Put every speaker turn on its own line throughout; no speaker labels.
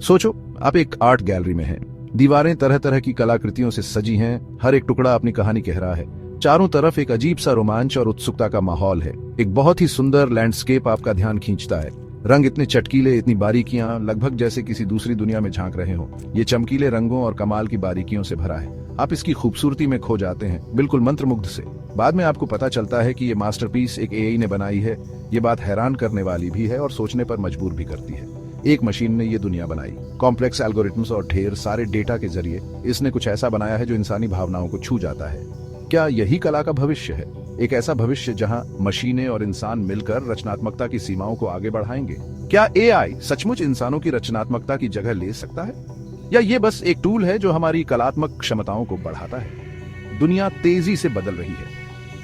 सोचो, आप एक आर्ट गैलरी में हैं। दीवारें तरह तरह की कलाकृतियों से सजी हैं, हर एक टुकड़ा अपनी कहानी कह रहा है। चारों तरफ एक अजीब सा रोमांच और उत्सुकता का माहौल है। एक बहुत ही सुंदर लैंडस्केप आपका ध्यान खींचता है। रंग इतने चटकीले, इतनी बारीकियां, लगभग जैसे किसी दूसरी दुनिया में झांक रहे हो। ये चमकीले रंगों और कमाल की बारीकियों से भरा है। आप इसकी खूबसूरती में खो जाते हैं, बिल्कुल मंत्रमुग्ध से। बाद में आपको पता चलता है कि ये मास्टरपीस एक एआई ने बनाई है। ये बात हैरान करने वाली भी है और सोचने पर मजबूर भी करती है। एक मशीन ने ये दुनिया बनाई, कॉम्प्लेक्स एल्गोरिथम्स और ढेर सारे डेटा के जरिए इसने कुछ ऐसा बनाया है जो इंसानी भावनाओं को छू जाता है। क्या यही कला का भविष्य है? एक ऐसा भविष्य जहां मशीनें और इंसान मिलकर रचनात्मकता की सीमाओं को आगे बढ़ाएंगे? क्या एआई सचमुच इंसानों की रचनात्मकता की जगह ले सकता है, या ये बस एक टूल है जो हमारी कलात्मक क्षमताओं को बढ़ाता है? दुनिया तेजी से बदल रही है।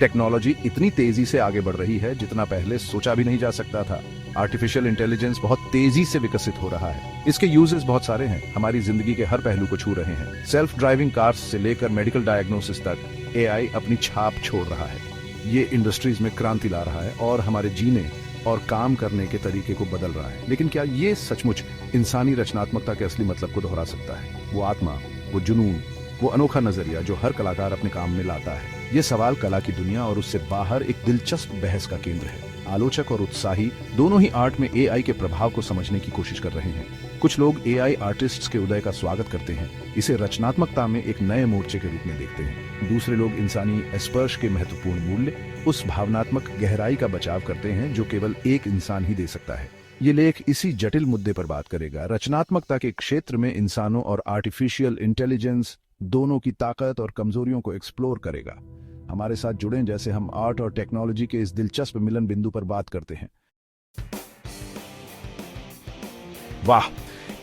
टेक्नोलॉजी इतनी तेजी से आगे बढ़ रही है जितना पहले सोचा भी नहीं जा सकता था। आर्टिफिशियल इंटेलिजेंस बहुत तेजी से विकसित हो रहा है। इसके यूजेस बहुत सारे हैं, हमारी जिंदगी के हर पहलू को छू रहे हैं। सेल्फ ड्राइविंग कार्स से लेकर मेडिकल डायग्नोसिस तक एआई अपनी छाप छोड़ रहा है। ये इंडस्ट्रीज में क्रांति ला रहा है और हमारे जीने और काम करने के तरीके को बदल रहा है। लेकिन क्या ये सचमुच इंसानी रचनात्मकता के असली मतलब को दोहरा सकता है? वो आत्मा, वो जुनून, वो अनोखा नजरिया जो हर कलाकार अपने काम में लाता है। ये सवाल कला की दुनिया और उससे बाहर एक दिलचस्प बहस का केंद्र है। आलोचक और उत्साही दोनों ही आर्ट में एआई के प्रभाव को समझने की कोशिश कर रहे हैं। कुछ लोग एआई आर्टिस्ट्स के उदय का स्वागत करते हैं, इसे रचनात्मकता में एक नए मोर्चे के रूप में देखते हैं। दूसरे लोग इंसानी स्पर्श के महत्वपूर्ण मूल्य, उस भावनात्मक गहराई का बचाव करते हैं जो केवल एक इंसान ही दे सकता है। ये लेख इसी जटिल मुद्दे पर बात करेगा। रचनात्मकता के क्षेत्र में इंसानों और आर्टिफिशियल इंटेलिजेंस दोनों की ताकत और कमजोरियों को एक्सप्लोर करेगा। हमारे साथ जुड़ें जैसे हम आर्ट और टेक्नोलॉजी के इस दिलचस्प मिलन बिंदु पर बात करते हैं। वाह,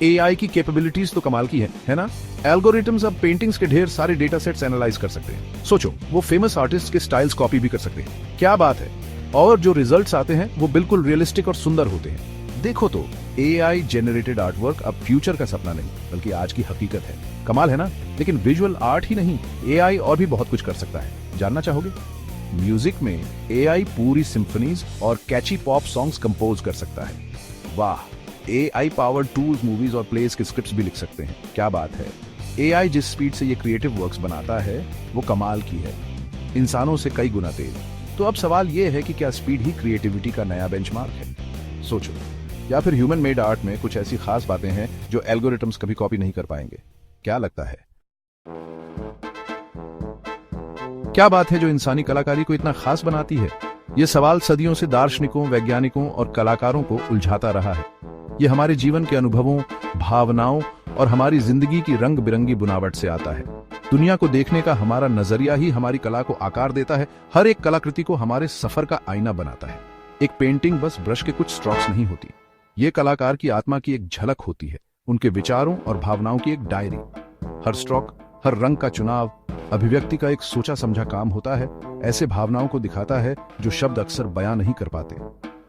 एआई की कैपेबिलिटीज तो कमाल की है ना? एल्गोरिथम्स अब पेंटिंग्स के ढेर सारे डेटा सेट्स एनालाइज कर सकते हैं। सोचो, वो फेमस आर्टिस्ट के स्टाइल्स कॉपी भी कर सकते हैं। क्या बात है! और जो रिजल्ट्स आते हैं वो बिल्कुल रियलिस्टिक और सुंदर होते हैं। देखो तो, एआई जेनरेटेड आर्टवर्क अब फ्यूचर का सपना नहीं बल्कि आज की हकीकत है। कमाल है ना? लेकिन विजुअल आर्ट ही नहीं, एआई और भी बहुत कुछ कर सकता है। जानना चाहोगे? म्यूजिक में एआई पूरी सिम्फनीज और कैची पॉप सॉन्ग्स कंपोज कर सकता है। वाह! एआई पावर्ड टूल्स मूवीज और प्लेस के स्क्रिप्ट्स भी लिख सकते हैं। क्या बात है! एआई जिस स्पीड से ये क्रिएटिव वर्क्स बनाता है वो कमाल की है, इंसानों से कई गुना तेज। तो अब सवाल ये है कि क्या स्पीड ही क्रिएटिविटी का नया बेंचमार्क है? सोचो, या फिर ह्यूमन मेड आर्ट में कुछ ऐसी खास बातें हैं जो एल्गोरिथम्स कभी कॉपी नहीं कर पाएंगे? क्या लगता है? क्या बात है जो इंसानी कलाकारी को इतना खास बनाती है? ये सवाल सदियों से दार्शनिकों, वैज्ञानिकों और कलाकारों को उलझाता रहा है। ये हमारे जीवन के अनुभवों, भावनाओं और हमारी जिंदगी की रंग बिरंगी बुनावट से आता है। दुनिया को देखने का हमारा नजरिया ही हमारी कला को आकार देता है। हर एक कलाकृति को हमारे सफर का आईना बनाता है। एक पेंटिंग बस ब्रश के कुछ स्ट्रोक्स नहीं होती, ये कलाकार की आत्मा की एक झलक होती है, उनके विचारों और भावनाओं की एक डायरी। हर स्ट्रोक, हर रंग का चुनाव अभिव्यक्ति का एक सोचा समझा काम होता है। ऐसे भावनाओं को दिखाता है जो शब्द अक्सर बयां नहीं कर पाते।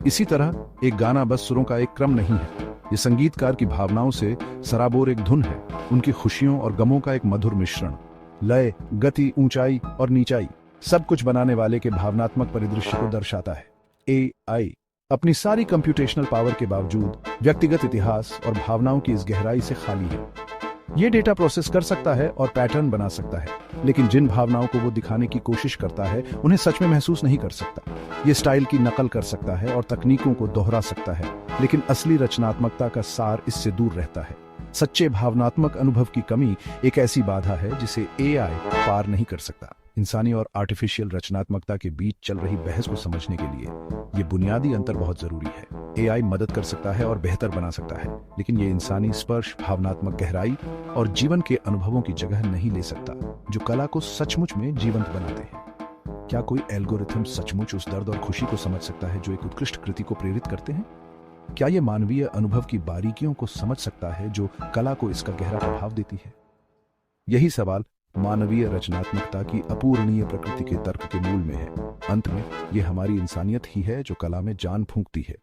इसी तरह एक गाना बस सुरों का एक क्रम नहीं है, ये संगीतकार की भावनाओं से सराबोर एक धुन है, उनकी खुशियों और गमों का एक मधुर मिश्रण। लय, गति, ऊंचाई और नीचाई सब कुछ बनाने वाले के भावनात्मक परिदृश्य को दर्शाता है। एआई अपनी सारी कंप्यूटेशनल पावर के बावजूद व्यक्तिगत इतिहास और भावनाओं की इस गहराई से खाली है। ये डेटा प्रोसेस कर सकता है और पैटर्न बना सकता है, लेकिन जिन भावनाओं को वो दिखाने की कोशिश करता है उन्हें सच में महसूस नहीं कर सकता। ये स्टाइल की नकल कर सकता है और तकनीकों को दोहरा सकता है, लेकिन असली रचनात्मकता का सार इससे दूर रहता है। सच्चे भावनात्मक अनुभव की कमी एक ऐसी बाधा है जिसे एआई पार नहीं कर सकता। इंसानी और आर्टिफिशियल रचनात्मकता के बीच चल रही बहस को समझने के लिए ये बुनियादी अंतर बहुत जरूरी है। एआई मदद कर सकता है और बेहतर बना सकता है, लेकिन ये इंसानी स्पर्श, भावनात्मक गहराई और जीवन के अनुभवों की जगह नहीं ले सकता जो कला को सचमुच में जीवंत बनाते हैं। क्या कोई एल्गोरिथम सचमुच उस दर्द और खुशी को समझ सकता है जो एक उत्कृष्ट कृति को प्रेरित करते हैं? क्या ये मानवीय अनुभव की बारीकियों को समझ सकता है जो कला को इसका गहरा प्रभाव देती है? यही सवाल मानवीय रचनात्मकता की अपूरणीय प्रकृति के तर्क के मूल में है। अंत में ये हमारी इंसानियत ही है जो कला में जान फूंकती है।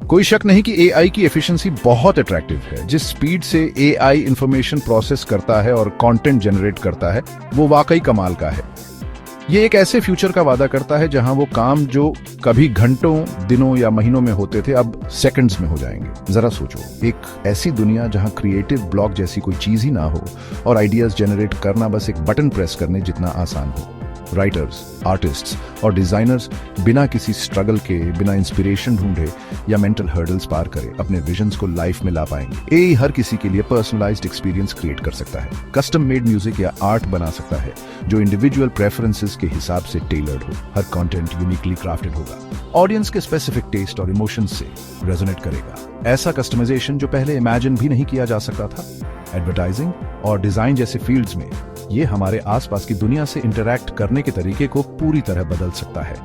कोई शक नहीं कि एआई की एफिशिएंसी बहुत अट्रैक्टिव है। जिस स्पीड से एआई इंफॉर्मेशन प्रोसेस करता है और कंटेंट जनरेट करता है वो वाकई कमाल का है। ये एक ऐसे फ्यूचर का वादा करता है जहां वो काम जो कभी घंटों, दिनों या महीनों में होते थे अब सेकंड्स में हो जाएंगे। जरा सोचो, एक ऐसी दुनिया जहां क्रिएटिव ब्लॉक जैसी कोई चीज ही ना हो और आइडियाज जनरेट करना बस एक बटन प्रेस करने जितना आसान हो। राइटर्स, आर्टिस्ट्स और डिजाइनर्स बिना किसी स्ट्रगल के, बिना इंस्पिरेशन ढूंढे या मेंटल हर्डल्स पार करे अपने विजन्स को लाइफ में ला पाएंगे। एआई हर किसी के लिए पर्सनलाइज्ड एक्सपीरियंस क्रिएट कर सकता है, कस्टम मेड म्यूजिक या आर्ट बना सकता है जो इंडिविजुअल प्रेफरेंसेस के हिसाब से टेलर्ड हो। हर कंटेंट यूनिकली क्राफ्टेड होगा, ऑडियंस के स्पेसिफिक टेस्ट और इमोशंस से रेजोनेट करेगा। ऐसा कस्टमाइजेशन जो पहले इमेजिन भी नहीं किया जा सकता था। एडवर्टाइजिंग और डिजाइन जैसे फील्ड्स में ये हमारे आसपास की दुनिया से इंटरैक्ट करने के तरीके को पूरी तरह बदल सकता है।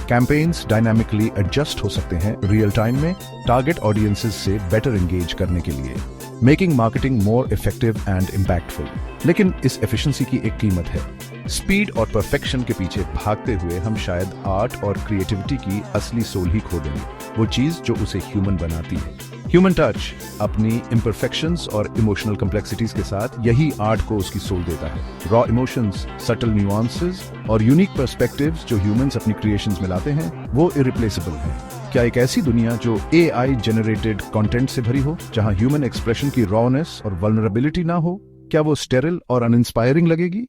कैंपेन्स डायनामिकली एडजस्ट हो सकते हैं रियल टाइम में टारगेट ऑडियंसेस से बेटर एंगेज करने के लिए, making marketing more effective and impactful. लेकिन इस एफिशिएंसी की एक कीमत है। स्पीड और परफेक्शन के पीछे भागते हुए हम शायद आर्ट और क्रिएटिविटी की असली सोल ही खो देंगे, वो चीज जो उसे ह्यूमन बनाती है। ह्यूमन टच अपनी इम्परफेक्शंस और इमोशनल कॉम्प्लेक्सिटीज के साथ यही आर्ट को उसकी सोल देता है। रॉ इमोशंस, सटल न्यूआंसेस और यूनिक पर्सपेक्टिव्स जो ह्यूमंस अपनी क्रिएशंस में लाते हैं वो इरिप्लेसेबल हैं। क्या एक ऐसी दुनिया जो एआई जनरेटेड कंटेंट से भरी हो, जहां ह्यूमन एक्सप्रेशन की रॉनेस और वल्नरेबिलिटी ना हो, क्या वो स्टेरिल और अनइंस्पायरिंग लगेगी?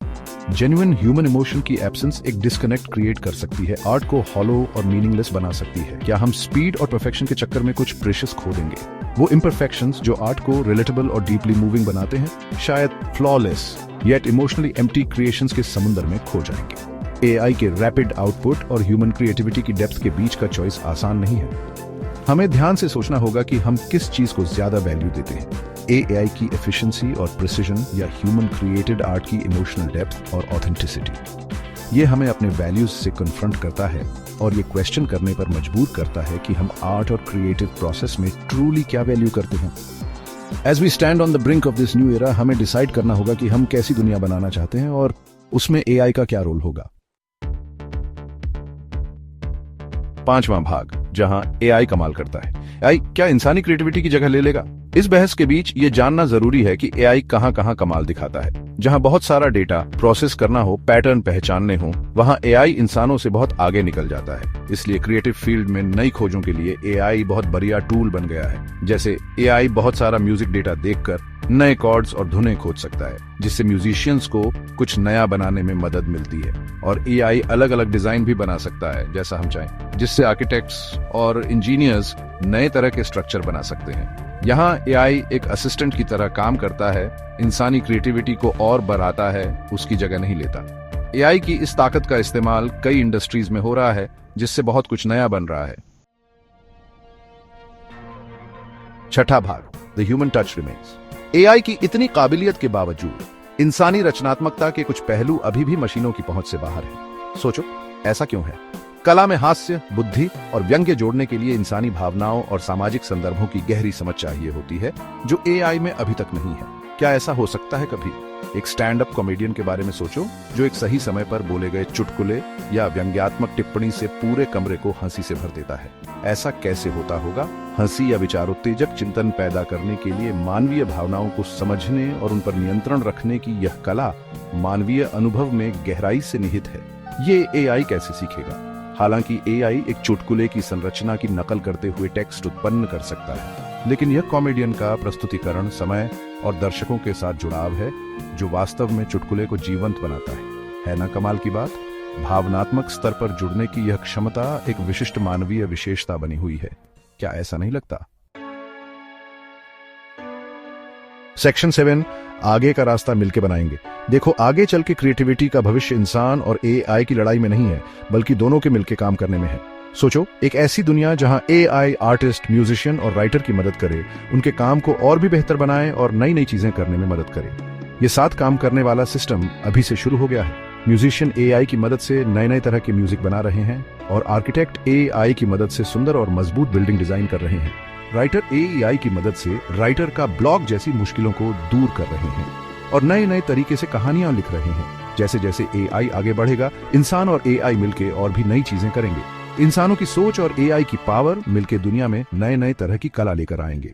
जेन्युइन ह्यूमन इमोशन की एब्सेंस एक डिस्कनेक्ट क्रिएट कर सकती है, आर्ट को हॉलो और मीनिंगलेस बना सकती है। क्या हम स्पीड और परफेक्शन के चक्कर में कुछ प्रेशियस खो देंगे? वो इम्परफेक्शंस जो आर्ट को रिलेटेबल और डीपली मूविंग बनाते हैं, शायद flawless yet emotionally empty creations के समुद्र में खो जाएंगे। एआई के रैपिड आउटपुट और ह्यूमन क्रिएटिविटी की डेप्थ के बीच का चॉइस आसान नहीं है। हमें ध्यान से सोचना होगा कि हम किस चीज को ज्यादा वैल्यू देते हैं, एआई की एफिशिएंसी और प्रिसिजन या ह्यूमन क्रिएटेड आर्ट की इमोशनल डेप्थ और ऑथेंटिसिटी। ये हमें अपने वैल्यूज से कन्फ्रंट करता है और ये क्वेश्चन करने पर मजबूर करता है कि हम आर्ट और क्रिएटिव प्रोसेस में ट्रूली क्या वैल्यू करते हैं। As we stand on the brink of this new era, हमें डिसाइड करना होगा कि हम कैसी दुनिया बनाना चाहते हैं और उसमें एआई का क्या रोल होगा। 5वां भाग, जहां एआई कमाल करता है। एआई क्या इंसानी क्रिएटिविटी की जगह ले लेगा? इस बहस के बीच ये जानना जरूरी है कि एआई कहां-कहां कमाल दिखाता है। जहां बहुत सारा डेटा प्रोसेस करना हो, पैटर्न पहचानने हो, वहां एआई इंसानों से बहुत आगे निकल जाता है। इसलिए क्रिएटिव फील्ड में नई खोजों के लिए एआई बहुत बढ़िया टूल बन गया है। जैसे एआई बहुत सारा म्यूजिक डेटा देखकर नए कॉर्ड्स और धुनें खोज सकता है, जिससे म्यूजिशियंस को कुछ नया बनाने में मदद मिलती है। और एआई अलग अलग डिजाइन भी बना सकता है जैसा हम चाहें, जिससे आर्किटेक्ट्स और इंजीनियर्स नए तरह के स्ट्रक्चर बना सकते हैं। यहाँ एआई एक असिस्टेंट की तरह काम करता है, इंसानी क्रिएटिविटी को और बढ़ाता है, उसकी जगह नहीं लेता। एआई की इस ताकत का इस्तेमाल कई इंडस्ट्रीज में हो रहा है, जिससे बहुत कुछ नया बन रहा है। 6ठा भाग, the human touch remains. AI की इतनी काबिलियत के बावजूद इंसानी रचनात्मकता के कुछ पहलू अभी भी मशीनों की पहुंच से बाहर हैं। सोचो, ऐसा क्यों है? कला में हास्य, बुद्धि और व्यंग्य जोड़ने के लिए इंसानी भावनाओं और सामाजिक संदर्भों की गहरी समझ चाहिए होती है, जो एआई में अभी तक नहीं है। क्या ऐसा हो सकता है कभी? एक स्टैंड अप कॉमेडियन के बारे में सोचो, जो एक सही समय पर बोले गए चुटकुले या व्यंग्यात्मक टिप्पणी से पूरे कमरे को हंसी से भर देता है। ऐसा कैसे होता होगा? हंसी या विचारोत्तेजक चिंतन पैदा करने के लिए मानवीय भावनाओं को समझने और उन पर नियंत्रण रखने की यह कला मानवीय अनुभव में गहराई से निहित है। ये एआई कैसे सीखेगा? हालांकि एआई एक चुटकुले की संरचना की नकल करते हुए टेक्स्ट उत्पन्न कर सकता है, लेकिन यह कॉमेडियन का प्रस्तुतिकरण, समय और दर्शकों के साथ जुड़ाव है जो वास्तव में चुटकुले को जीवंत बनाता है ना कमाल की बात? भावनात्मक स्तर पर जुड़ने की यह क्षमता एक विशिष्ट मानवीय विशेषता बनी हुई है। क्या ऐसा नहीं लगता? सेक्शन 7, आगे का रास्ता मिलकर बनाएंगे। देखो, आगे चल के क्रिएटिविटी का भविष्य इंसान और एआई की लड़ाई में नहीं है, बल्कि दोनों के मिलकर काम करने में है। सोचो, एक ऐसी दुनिया जहां एआई आर्टिस्ट, म्यूजिशियन और राइटर की मदद करे, उनके काम को और भी बेहतर बनाए और नई नई चीजें करने में मदद करे। ये साथ काम करने वाला सिस्टम अभी से शुरू हो गया है। म्यूजिशियन एआई की मदद से नए नए तरह के म्यूजिक बना रहे हैं और आर्किटेक्ट एआई की मदद से सुंदर और मजबूत बिल्डिंग डिजाइन कर रहे हैं। राइटर एआई की मदद से राइटर का ब्लॉग जैसी मुश्किलों को दूर कर रहे हैं और नए नए तरीके से कहानियां लिख रहे हैं। जैसे जैसे एआई आगे बढ़ेगा, इंसान और एआई मिलके और भी नई चीजें करेंगे। इंसानों की सोच और एआई की पावर मिलके दुनिया में नए नए तरह की कला लेकर आएंगे।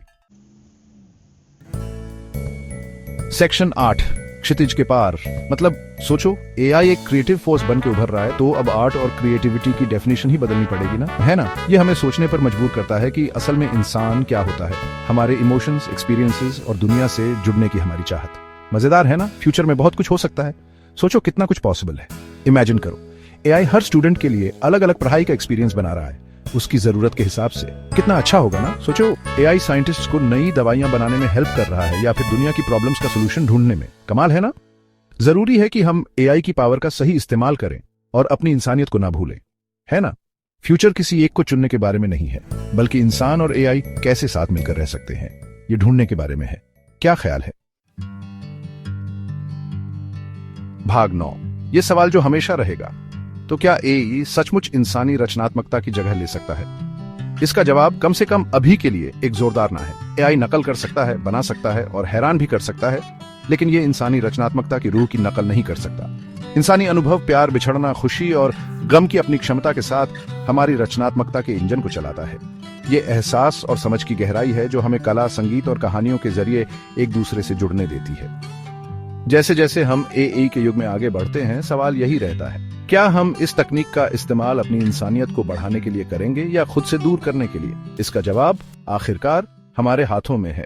सेक्शन 8, क्षितिज के पार। मतलब सोचो, एआई एक क्रिएटिव फोर्स बन के उभर रहा है, तो अब आर्ट और क्रिएटिविटी की डेफिनेशन ही बदलनी पड़ेगी ना, है ना। ये हमें सोचने पर मजबूर करता है कि असल में इंसान क्या होता है, हमारे इमोशंस, एक्सपीरियंसेस और दुनिया से जुड़ने की हमारी चाहत। मजेदार है ना, फ्यूचर में बहुत कुछ हो सकता है। सोचो कितना कुछ पॉसिबल है। इमेजिन करो, एआई हर स्टूडेंट के लिए अलग अलग पढ़ाई का एक्सपीरियंस बना रहा है, उसकी जरूरत के हिसाब से। कितना अच्छा होगा ना। सोचो, एआई साइंटिस्ट्स को नई दवाइयां बनाने में हेल्प कर रहा है या फिर दुनिया की प्रॉब्लम्स का सोल्यूशन ढूंढने में। कमाल है ना। जरूरी है कि हम एआई की पावर का सही इस्तेमाल करें और अपनी इंसानियत को ना भूलें, है ना। फ्यूचर किसी एक को चुनने के बारे में नहीं है, बल्कि इंसान और एआई कैसे साथ मिलकर रह सकते हैं, ये ढूंढने के बारे में है। क्या ख्याल है। भाग 9, ये सवाल जो हमेशा रहेगा, तो क्या एआई सचमुच इंसानी रचनात्मकता की जगह ले सकता है। इसका जवाब कम से कम अभी के लिए एक जोरदार ना है। एआई नकल कर सकता है, बना सकता है और हैरान भी कर सकता है, लेकिन ये इंसानी रचनात्मकता की रूह की नकल नहीं कर सकता। इंसानी अनुभव, प्यार, बिछड़ना, खुशी और गम की अपनी क्षमता के साथ हमारी रचनात्मकता के इंजन को चलाता है। ये एहसास और समझ की गहराई है जो हमें कला, संगीत और कहानियों के जरिए एक दूसरे से जुड़ने देती है। जैसे जैसे हम एआई के युग में आगे बढ़ते हैं, सवाल यही रहता है, क्या हम इस तकनीक का इस्तेमाल अपनी इंसानियत को बढ़ाने के लिए करेंगे या खुद से दूर करने के लिए। इसका जवाब आखिरकार हमारे हाथों में है।